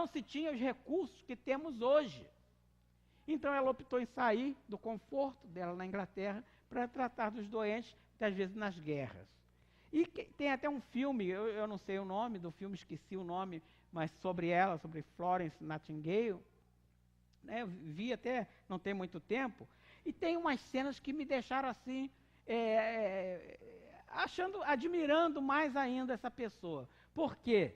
Speaker 2: se tinha os recursos que temos hoje. Então ela optou em sair do conforto dela na Inglaterra para tratar dos doentes, às vezes nas guerras. E tem até um filme, eu não sei o nome do filme, esqueci o nome, mas sobre ela, sobre Florence Nightingale, né, eu vi até não tem muito tempo, e tem umas cenas que me deixaram assim, admirando mais ainda essa pessoa. Por quê?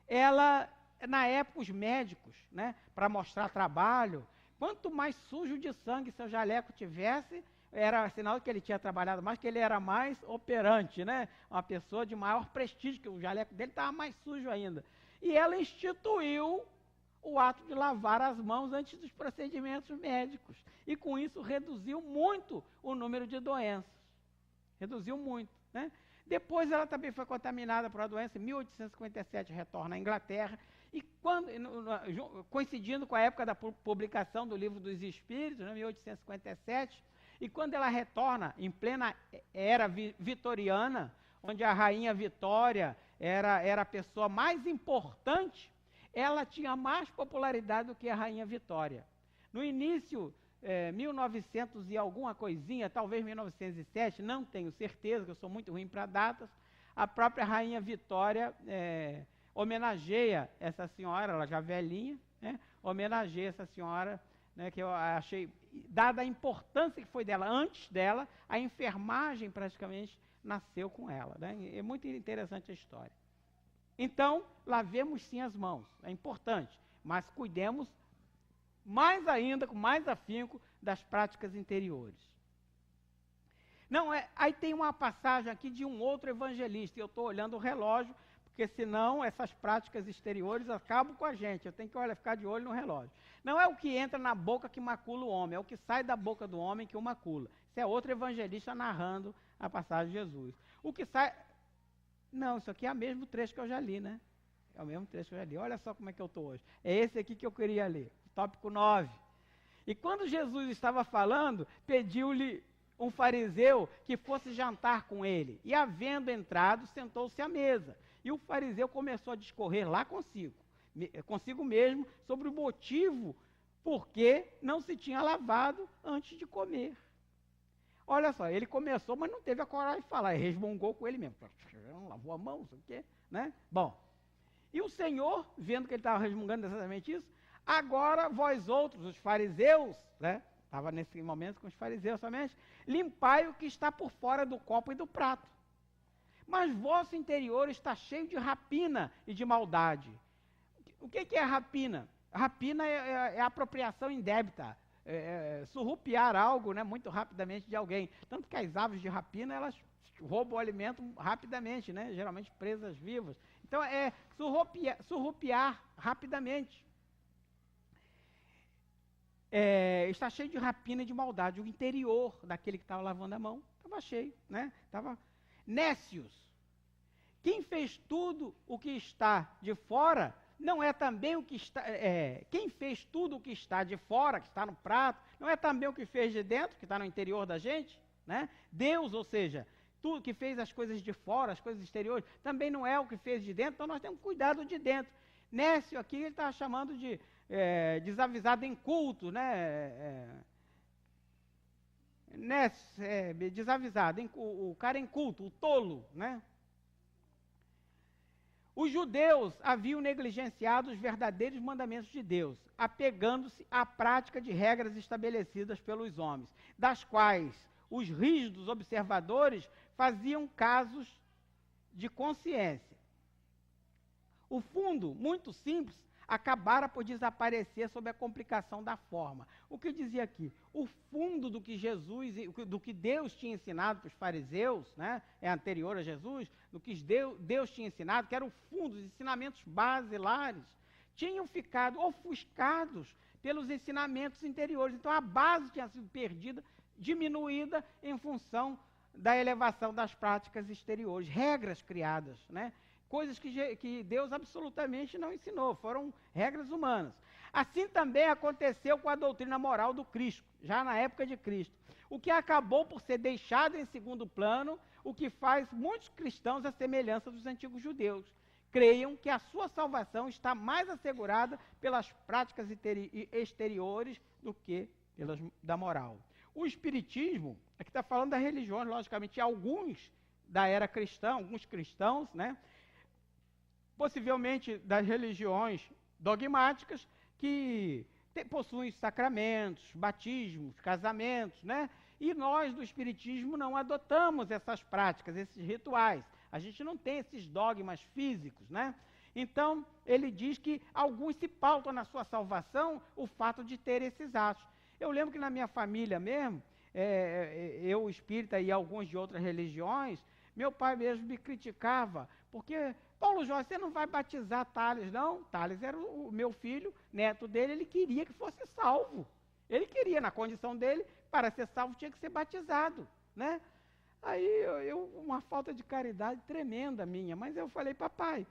Speaker 2: Ela, na época, os médicos, né, para mostrar trabalho, quanto mais sujo de sangue seu jaleco tivesse, era sinal que ele tinha trabalhado mais, que ele era mais operante, né? Uma pessoa de maior prestígio, que o jaleco dele estava mais sujo ainda. E ela instituiu o ato de lavar as mãos antes dos procedimentos médicos. E com isso reduziu muito o número de doenças. Reduziu muito, né? Depois ela também foi contaminada por uma doença, em 1857 retorna à Inglaterra, e coincidindo com a época da publicação do Livro dos Espíritos, né, 1857, e quando ela retorna, em plena era vitoriana, onde a rainha Vitória era a pessoa mais importante, ela tinha mais popularidade do que a rainha Vitória. No início, 1900 e alguma coisinha, talvez 1907, não tenho certeza, que eu sou muito ruim para datas, a própria rainha Vitória homenageia essa senhora, ela já velhinha, né, homenageia essa senhora, né, que eu achei, dada a importância que foi dela, antes dela, a enfermagem praticamente nasceu com ela, né? É muito interessante a história. Então, lavemos sim as mãos, é importante, mas cuidemos mais ainda, com mais afinco, das práticas interiores. Não, aí tem uma passagem aqui de um outro evangelista, e eu estou olhando o relógio, porque senão essas práticas exteriores acabam com a gente, eu tenho que ficar de olho no relógio. Não é o que entra na boca que macula o homem, é o que sai da boca do homem que o macula. Isso é outro evangelista narrando a passagem de Jesus. O que sai... Não, isso aqui é o mesmo trecho que eu já li, né? É o mesmo trecho que eu já li. Olha só como é que eu estou hoje. É esse aqui que eu queria ler, tópico 9. E quando Jesus estava falando, pediu-lhe um fariseu que fosse jantar com ele. E havendo entrado, sentou-se à mesa. E o fariseu começou a discorrer lá consigo mesmo, sobre o motivo por que não se tinha lavado antes de comer. Olha só, ele começou, mas não teve a coragem de falar, ele resmungou com ele mesmo. Não lavou a mão, não sei o quê, né? Bom, e o Senhor, vendo que ele estava resmungando exatamente isso, agora vós outros, os fariseus, né? Estava nesse momento com os fariseus somente, limpai o que está por fora do copo e do prato. Mas vosso interior está cheio de rapina e de maldade. O que é rapina? Rapina é a apropriação indébita. Surrupiar algo, né, muito rapidamente de alguém. Tanto que as aves de rapina, elas roubam o alimento rapidamente, né, geralmente presas vivas. Então, é surrupiar rapidamente. Está cheio de rapina e de maldade. O interior daquele que estava lavando a mão estava cheio, né? Estava nécios. Quem fez tudo o que está de fora, não é também o que está... quem fez tudo o que está de fora, que está no prato, não é também o que fez de dentro, que está no interior da gente? Né? Deus, ou seja, tudo que fez as coisas de fora, as coisas exteriores, também não é o que fez de dentro, então nós temos cuidado de dentro. Nécio aqui ele está chamando de desavisado inculto, né? Desavisado, o cara inculto, o tolo, né? Os judeus haviam negligenciado os verdadeiros mandamentos de Deus, apegando-se à prática de regras estabelecidas pelos homens, das quais os rígidos observadores faziam casos de consciência. O fundo, muito simples, acabara por desaparecer sob a complicação da forma. O que eu dizia aqui? O fundo do que Jesus, do que Deus tinha ensinado para os fariseus, né, é anterior a Jesus, do que Deus tinha ensinado, que era o fundo, os ensinamentos basilares, tinham ficado ofuscados pelos ensinamentos interiores. Então a base tinha sido perdida, diminuída em função da elevação das práticas exteriores, regras criadas, né? Coisas que Deus absolutamente não ensinou, foram regras humanas. Assim também aconteceu com a doutrina moral do Cristo, já na época de Cristo, o que acabou por ser deixado em segundo plano, o que faz muitos cristãos à semelhança dos antigos judeus. Creiam que a sua salvação está mais assegurada pelas práticas exteriores do que da moral. O Espiritismo, aqui está falando das religiões, logicamente, alguns da era cristã, alguns cristãos, né? Possivelmente das religiões dogmáticas, que possuem os sacramentos, batismos, casamentos, né? E nós do Espiritismo não adotamos essas práticas, esses rituais. A gente não tem esses dogmas físicos, né? Então, ele diz que alguns se pautam na sua salvação o fato de ter esses atos. Eu lembro que na minha família mesmo, eu espírita e alguns de outras religiões, meu pai mesmo me criticava, porque, Paulo Jorge, você não vai batizar Thales, não? Thales era o meu filho, neto dele, ele queria que fosse salvo. Ele queria, na condição dele, para ser salvo tinha que ser batizado, né? Aí, uma falta de caridade tremenda minha, mas eu falei, papai,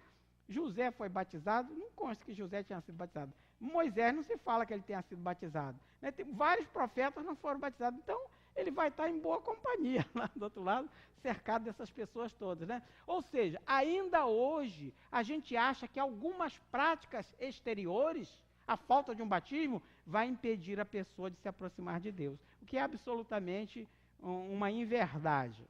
Speaker 2: José foi batizado? Não consta que José tinha sido batizado. Moisés não se fala que ele tenha sido batizado, né? Vários profetas não foram batizados, então ele vai estar em boa companhia lá do outro lado, cercado dessas pessoas todas, né? Ou seja, ainda hoje, a gente acha que algumas práticas exteriores, a falta de um batismo, vai impedir a pessoa de se aproximar de Deus, o que é absolutamente uma inverdade.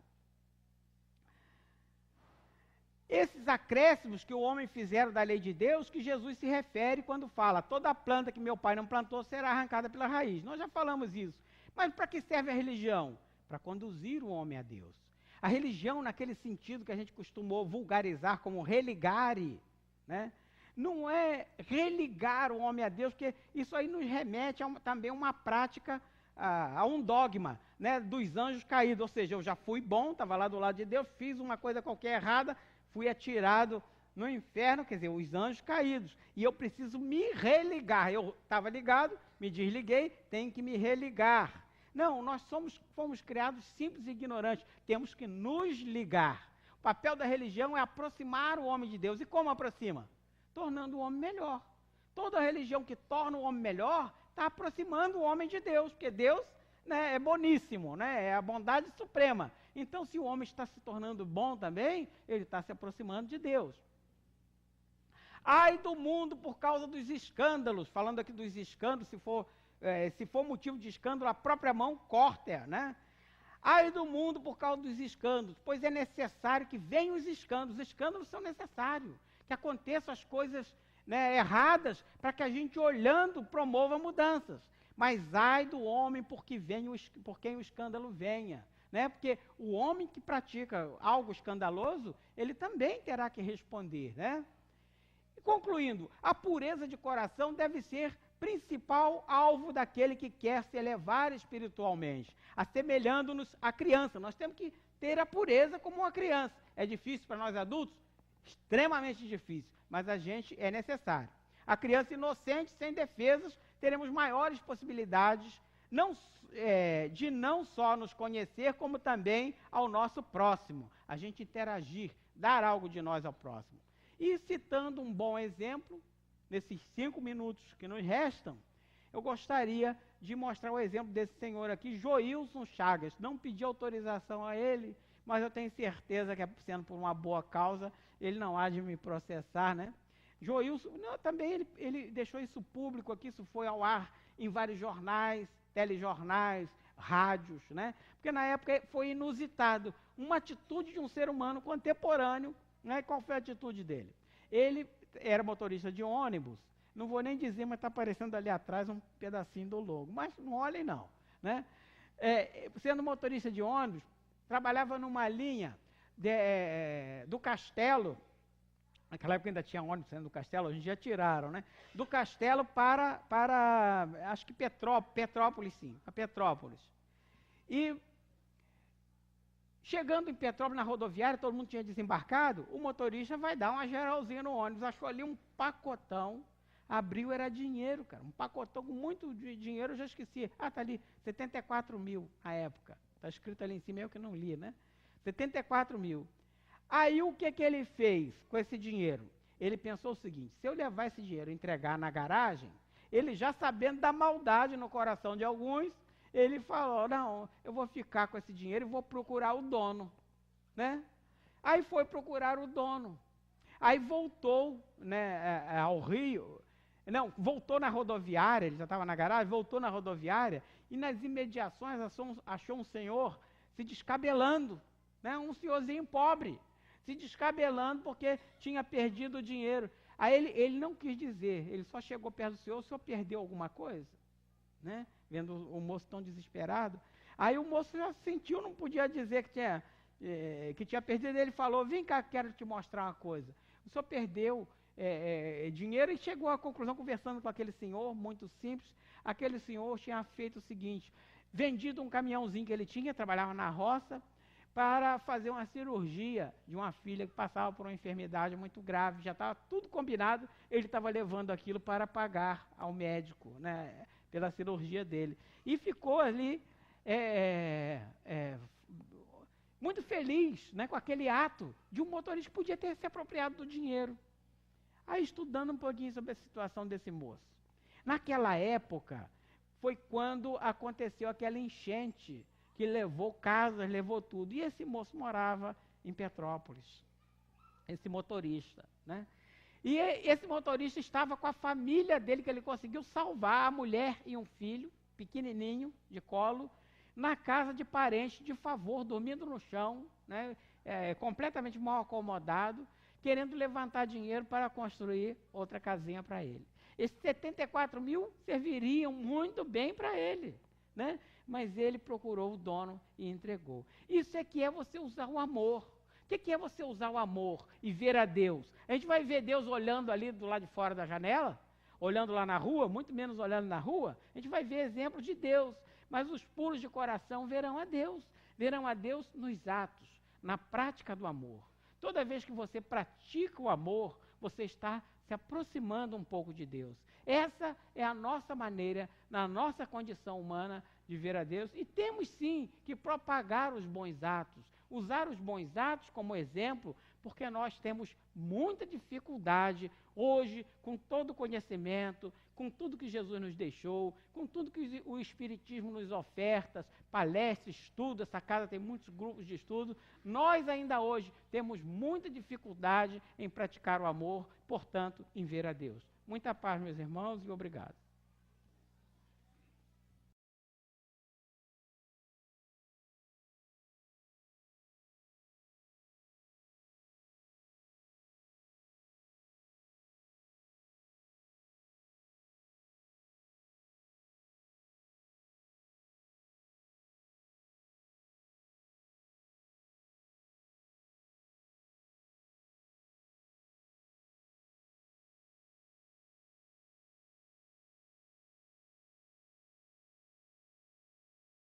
Speaker 2: Esses acréscimos que o homem fizeram da lei de Deus, que Jesus se refere quando fala, toda planta que meu pai não plantou será arrancada pela raiz. Nós já falamos isso. Mas para que serve a religião? Para conduzir o homem a Deus. A religião, naquele sentido que a gente costumou vulgarizar como religare, né? Não é religar o homem a Deus, porque isso aí nos remete também a uma prática, a um dogma, né, dos anjos caídos. Ou seja, eu já fui bom, estava lá do lado de Deus, fiz uma coisa qualquer errada, fui atirado no inferno, quer dizer, os anjos caídos. E eu preciso me religar. Eu estava ligado, me desliguei, tenho que me religar. Não, nós fomos criados simples e ignorantes. Temos que nos ligar. O papel da religião é aproximar o homem de Deus. E como aproxima? Tornando o homem melhor. Toda religião que torna o homem melhor está aproximando o homem de Deus, porque Deus, né, é boníssimo, né, é a bondade suprema. Então, se o homem está se tornando bom também, ele está se aproximando de Deus. Ai do mundo por causa dos escândalos, falando aqui dos escândalos, se for motivo de escândalo, a própria mão corta, né? Ai do mundo por causa dos escândalos, pois é necessário que venham os escândalos são necessários, que aconteçam as coisas, né, erradas, para que a gente, olhando, promova mudanças. Mas ai do homem por quem o escândalo venha, né? Porque o homem que pratica algo escandaloso, ele também terá que responder, né? E concluindo, a pureza de coração deve ser principal alvo daquele que quer se elevar espiritualmente, assemelhando-nos à criança. Nós temos que ter a pureza como uma criança. É difícil para nós adultos? Extremamente difícil, mas é necessário. A criança inocente, sem defesas, teremos maiores possibilidades de não só nos conhecer, como também ao nosso próximo. A gente interagir, dar algo de nós ao próximo. E citando um bom exemplo, nesses 5 minutos que nos restam, eu gostaria de mostrar o exemplo desse senhor aqui, Joilson Chagas. Não pedi autorização a ele, mas eu tenho certeza que, sendo por uma boa causa, ele não há de me processar, né? Joilson, também ele deixou isso público aqui, isso foi ao ar em vários jornais, telejornais, rádios, né? Porque na época foi inusitado, uma atitude de um ser humano contemporâneo, né? Qual foi a atitude dele? Ele era motorista de ônibus, não vou nem dizer, mas está aparecendo ali atrás um pedacinho do logo, mas não olhem não, né? Sendo motorista de ônibus, trabalhava numa linha do Castelo, naquela época ainda tinha ônibus saindo do Castelo, hoje já tiraram, né? Do Castelo para acho que Petrópolis, sim, a Petrópolis. E chegando em Petrópolis, na rodoviária, todo mundo tinha desembarcado, o motorista vai dar uma geralzinha no ônibus, achou ali um pacotão, abriu, era dinheiro, cara, um pacotão com muito dinheiro, eu já esqueci, tá ali, 74 mil na época, está escrito ali em cima, eu que não li, né? 74 mil. Aí o que ele fez com esse dinheiro? Ele pensou o seguinte, se eu levar esse dinheiro e entregar na garagem, ele já sabendo da maldade no coração de alguns, ele falou, não, eu vou ficar com esse dinheiro e vou procurar o dono, né? Aí foi procurar o dono. Aí voltou, né, ao Rio, não, voltou na rodoviária, ele já estava na garagem, voltou na rodoviária e nas imediações achou um senhor se descabelando, né, um senhorzinho pobre, se descabelando porque tinha perdido o dinheiro. Aí ele não quis dizer, ele só chegou perto do senhor, o senhor perdeu alguma coisa? Né? Vendo o moço tão desesperado. Aí o moço já sentiu, não podia dizer que tinha perdido, ele falou, vem cá, quero te mostrar uma coisa. O senhor perdeu dinheiro e chegou à conclusão, conversando com aquele senhor, muito simples, aquele senhor tinha feito o seguinte, vendido um caminhãozinho que ele tinha, trabalhava na roça, para fazer uma cirurgia de uma filha que passava por uma enfermidade muito grave, já estava tudo combinado, ele estava levando aquilo para pagar ao médico, né, pela cirurgia dele. E ficou ali muito feliz, né, com aquele ato de um motorista que podia ter se apropriado do dinheiro. Aí estudando um pouquinho sobre a situação desse moço. Naquela época, foi quando aconteceu aquela enchente que levou casas, levou tudo. E esse moço morava em Petrópolis, esse motorista, né? E esse motorista estava com a família dele, que ele conseguiu salvar, a mulher e um filho, pequenininho, de colo, na casa de parente, de favor, dormindo no chão, né? Completamente mal acomodado, querendo levantar dinheiro para construir outra casinha para ele. Esses 74 mil serviriam muito bem para ele, né? Mas ele procurou o dono e entregou. Isso é que é você usar o amor. O que é você usar o amor e ver a Deus? A gente vai ver Deus olhando ali do lado de fora da janela, olhando lá na rua, muito menos olhando na rua. A gente vai ver exemplos de Deus, mas os puros de coração verão a Deus nos atos, na prática do amor. Toda vez que você pratica o amor, você está se aproximando um pouco de Deus. Essa é a nossa maneira, na nossa condição humana, de ver a Deus. E temos sim que propagar os bons atos, usar os bons atos como exemplo, porque nós temos muita dificuldade hoje, com todo o conhecimento, com tudo que Jesus nos deixou, com tudo que o Espiritismo nos oferta, palestras, estudo, essa casa tem muitos grupos de estudo, nós ainda hoje temos muita dificuldade em praticar o amor, portanto, em ver a Deus. Muita paz, meus irmãos, e obrigado.